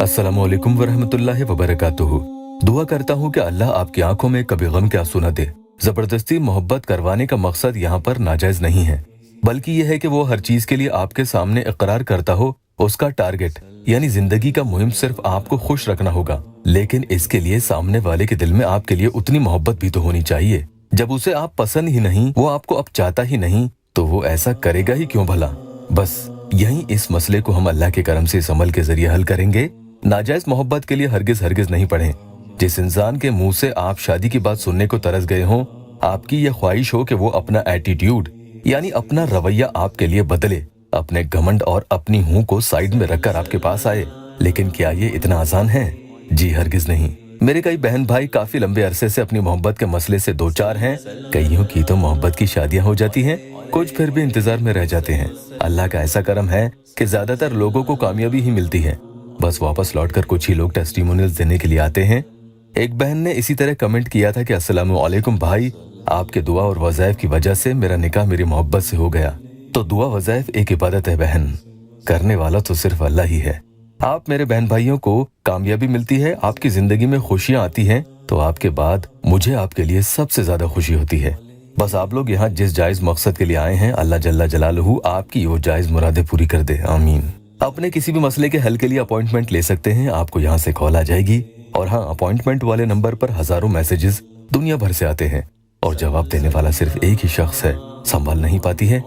अस्सलामुअलैकुम वरहमतुल्लाहि वबरकातुहू। दुआ करता हूँ कि अल्लाह आपकी आंखों में कभी गम के आंसू न दे। जबरदस्ती मोहब्बत करवाने का मकसद यहाँ पर नाजायज नहीं है, बल्कि यह है कि वो हर चीज के लिए आपके सामने इकरार करता हो। उसका टारगेट यानी जिंदगी का मुहिम सिर्फ आपको खुश रखना होगा, लेकिन इसके लिए सामने वाले के दिल में आपके लिए उतनी मोहब्बत भी तो होनी चाहिए। जब उसे आप पसंद ही नहीं, वो आपको अब चाहता ही नहीं, तो वो ऐसा करेगा ही क्यों भला। बस यही इस मसले को हम अल्लाह के करम से इस अमल के जरिए हल करेंगे। नाजायज मोहब्बत के लिए हरगिज हरगिज नहीं पढ़ें। जिस इंसान के मुंह से आप शादी की बात सुनने को तरस गए हों, आपकी यह ख्वाहिश हो कि वो अपना एटीट्यूड यानी अपना रवैया आपके लिए बदले, अपने घमंड और अपनी हूं को साइड में रखकर आपके पास आए, लेकिन क्या ये इतना आसान है? जी हरगिज नहीं। मेरे कई बहन भाई काफी लंबे अरसे से अपनी मोहब्बत के मसले से दो चार हैं। कईयों की तो मोहब्बत की शादियां हो जाती हैं, कुछ फिर भी इंतजार में रह जाते हैं। अल्लाह का ऐसा करम है कि ज्यादातर लोगों को कामयाबी ही मिलती है, बस वापस लौटकर कुछ ही लोग टेस्टिमोनियल्स देने के लिए आते हैं। एक बहन ने इसी तरह कमेंट किया था कि अस्सलामु अलैकुम भाई, आपके दुआ और वज़ाइफ की वजह से मेरा निकाह मेरी मोहब्बत से हो गया। तो दुआ वज़ाइफ एक इबादत है बहन, करने वाला तो सिर्फ अल्लाह ही है। आप मेरे बहन भाइयों को कामयाबी मिलती है, आपकी जिंदगी में खुशियां आती हैं, तो आपके बाद मुझे आपके लिए सबसे ज्यादा खुशी होती है। बस आप लोग यहाँ जिस जायज मकसद के लिए आए हैं, अल्लाह जल्ला जलालहू आपकी वो जायज मुरादें पूरी कर दे, आमीन। अपने किसी भी मसले के हल के लिए अपॉइंटमेंट ले सकते हैं, आपको यहाँ से कॉल आ जाएगी। और हाँ, अपॉइंटमेंट वाले नंबर पर हजारों मैसेजेस दुनिया भर से आते हैं और जवाब देने वाला सिर्फ एक ही शख्स है, संभाल नहीं पाती है।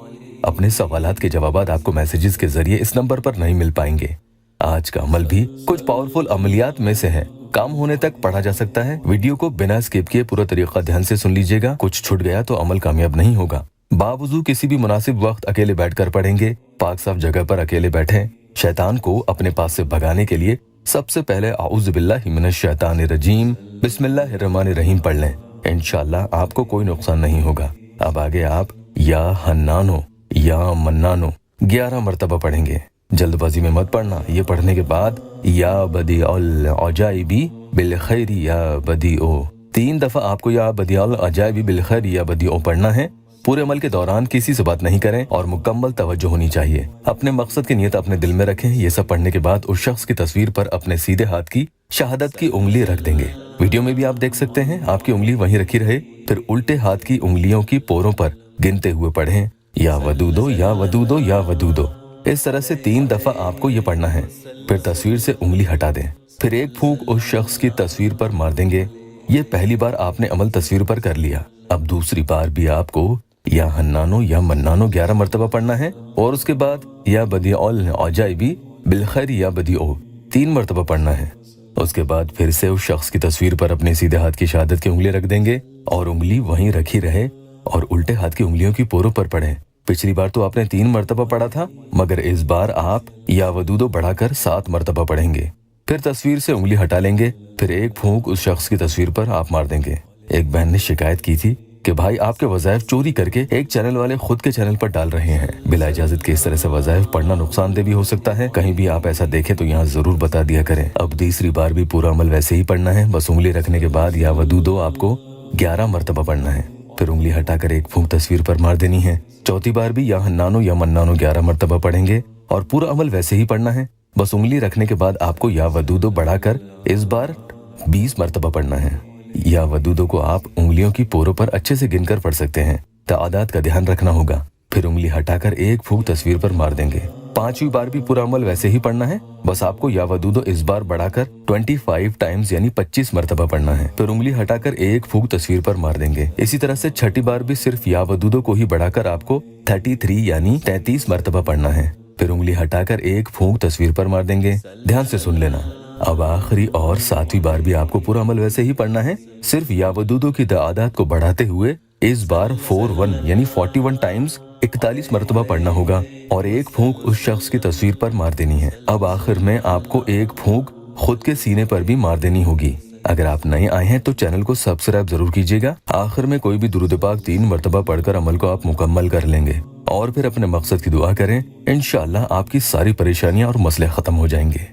अपने सवालात के जवाबात आपको मैसेजेस के जरिए इस नंबर पर नहीं मिल पाएंगे। आज का अमल भी कुछ पावरफुल अमलियात में से है, काम होने तक पढ़ा जा सकता है। वीडियो को बिना स्किप किए पूरा तरीका ध्यान से सुन लीजिएगा, कुछ छूट गया तो अमल कामयाब नहीं होगा। बावजूद किसी भी मुनासिब वक्त अकेले बैठकर पढ़ेंगे। पाक साफ जगह पर अकेले बैठें। शैतान को अपने पास से भगाने के लिए सबसे पहले औज़ु बिल्लाहि मिनश शैतानिर रजीम बिस्मिल्लाहिर्रहमानिर रहीम पढ़ लें, इंशाअल्लाह आपको कोई नुकसान नहीं होगा। अब आगे आप या हन्नानो या मन्नानो 11 मरतबा पढ़ेंगे। जल्दबाजी में मत पढ़ना। ये पढ़ने के बाद या बदीउल अजाइबी बिल खैरी या बदीओ 3 दफा आपको या बदीउल अजाइबी बिल खैरी या बदीओ पढ़ना है। पूरे अमल के दौरान किसी से बात नहीं करें और मुकम्मल तवज्जो होनी चाहिए। अपने मकसद की नियत अपने दिल में रखें। ये सब पढ़ने के बाद उस शख्स की तस्वीर पर अपने सीधे हाथ की शहादत की उंगली रख देंगे। वीडियो में भी आप देख सकते हैं, आपकी उंगली वहीं रखी रहे। फिर उल्टे हाथ की उंगलियों की पोरों पर गिनते हुए पढ़ें, या वदूदो या वदूदो या वदूदो। इस तरह से 3 दफा आपको ये पढ़ना है। फिर तस्वीर से उंगली हटा दें। फिर एक फूंक उस शख्स की तस्वीर पर मार देंगे। ये पहली बार आपने अमल तस्वीर पर कर लिया। अब दूसरी बार भी आपको या हन्नानो या मन्नानो 11 मरतबा पढ़ना है और उसके बाद या बदीउल अजाइबी बिल खैरी या बदीओ 3 मरतबा पढ़ना है। उसके बाद फिर से उस शख्स की तस्वीर पर अपने सीधे हाथ की शहादत की उंगली रख देंगे और उंगली वहीं रखी रहे और उल्टे हाथ की उंगलियों की पोरों पर पढ़ें। पिछली बार तो आपने 3 मरतबा पढ़ा था, मगर इस बार आप या वदूदो बढ़ाकर 7 मरतबा पढ़ेंगे। फिर तस्वीर से उंगली हटा लेंगे। फिर एक फूंक उस शख्स की तस्वीर पर आप मार देंगे। एक बहन ने शिकायत की थी कि भाई आपके वज़ाइफ चोरी करके एक चैनल वाले खुद के चैनल पर डाल रहे हैं। बिला इजाजत के इस तरह से वज़ाइफ पढ़ना नुकसानदेह भी हो सकता है। कहीं भी आप ऐसा देखें तो यहाँ जरूर बता दिया करें। अब तीसरी बार भी पूरा अमल वैसे ही पढ़ना है। बस उंगली रखने के बाद या वदूदो आपको 11 मरतबा पढ़ना है। फिर उंगली हटाकर एक फूंक तस्वीर पर मार देनी है। चौथी बार भी या हन्नानो या मन्नानो 11 मरतबा पढ़ेंगे और पूरा अमल वैसे ही पढ़ना है। बस उंगली रखने के बाद आपको या वदूदो बढ़ाकर इस बार 20 मरतबा पढ़ना है। या वदूदो को आप उंगलियों की पोरों पर अच्छे से गिनकर पढ़ सकते हैं। तादाद का ध्यान रखना होगा। फिर उंगली हटाकर एक फूंक तस्वीर पर मार देंगे। 5वीं बार भी पूरा अमल वैसे ही पढ़ना है। बस आपको या वदूदो इस बार बढ़ाकर 25 टाइम्स यानी 25 मरतबा पढ़ना है। फिर उंगली हटाकर एक फूंक तस्वीर पर मार देंगे। इसी तरह से 6ठी बार भी सिर्फ या वदूदो को ही बढ़ाकर आपको 33 यानी 33 मरतबा पढ़ना है। फिर उंगली हटाकर एक फूंक तस्वीर पर मार देंगे। ध्यान से सुन लेना। अब आखिरी और 7वीं बार भी आपको पूरा अमल वैसे ही पढ़ना है, सिर्फ या वदूदो की तादाद को बढ़ाते हुए इस बार 41 यानी 41 टाइम्स 41 मरतबा पढ़ना होगा और एक फूंक उस शख्स की तस्वीर पर मार देनी है। अब आखिर में आपको एक फूंक खुद के सीने पर भी मार देनी होगी। अगर आप नए आए हैं तो चैनल को सब्सक्राइब जरूर कीजिएगा। आखिर में कोई भी दुरूद पाक 3 मरतबा पढ़कर अमल को आप मुकम्मल कर लेंगे और फिर अपने मकसद की दुआ करें। इंशाअल्लाह आपकी सारी परेशानियां और मसले खत्म हो जाएंगे।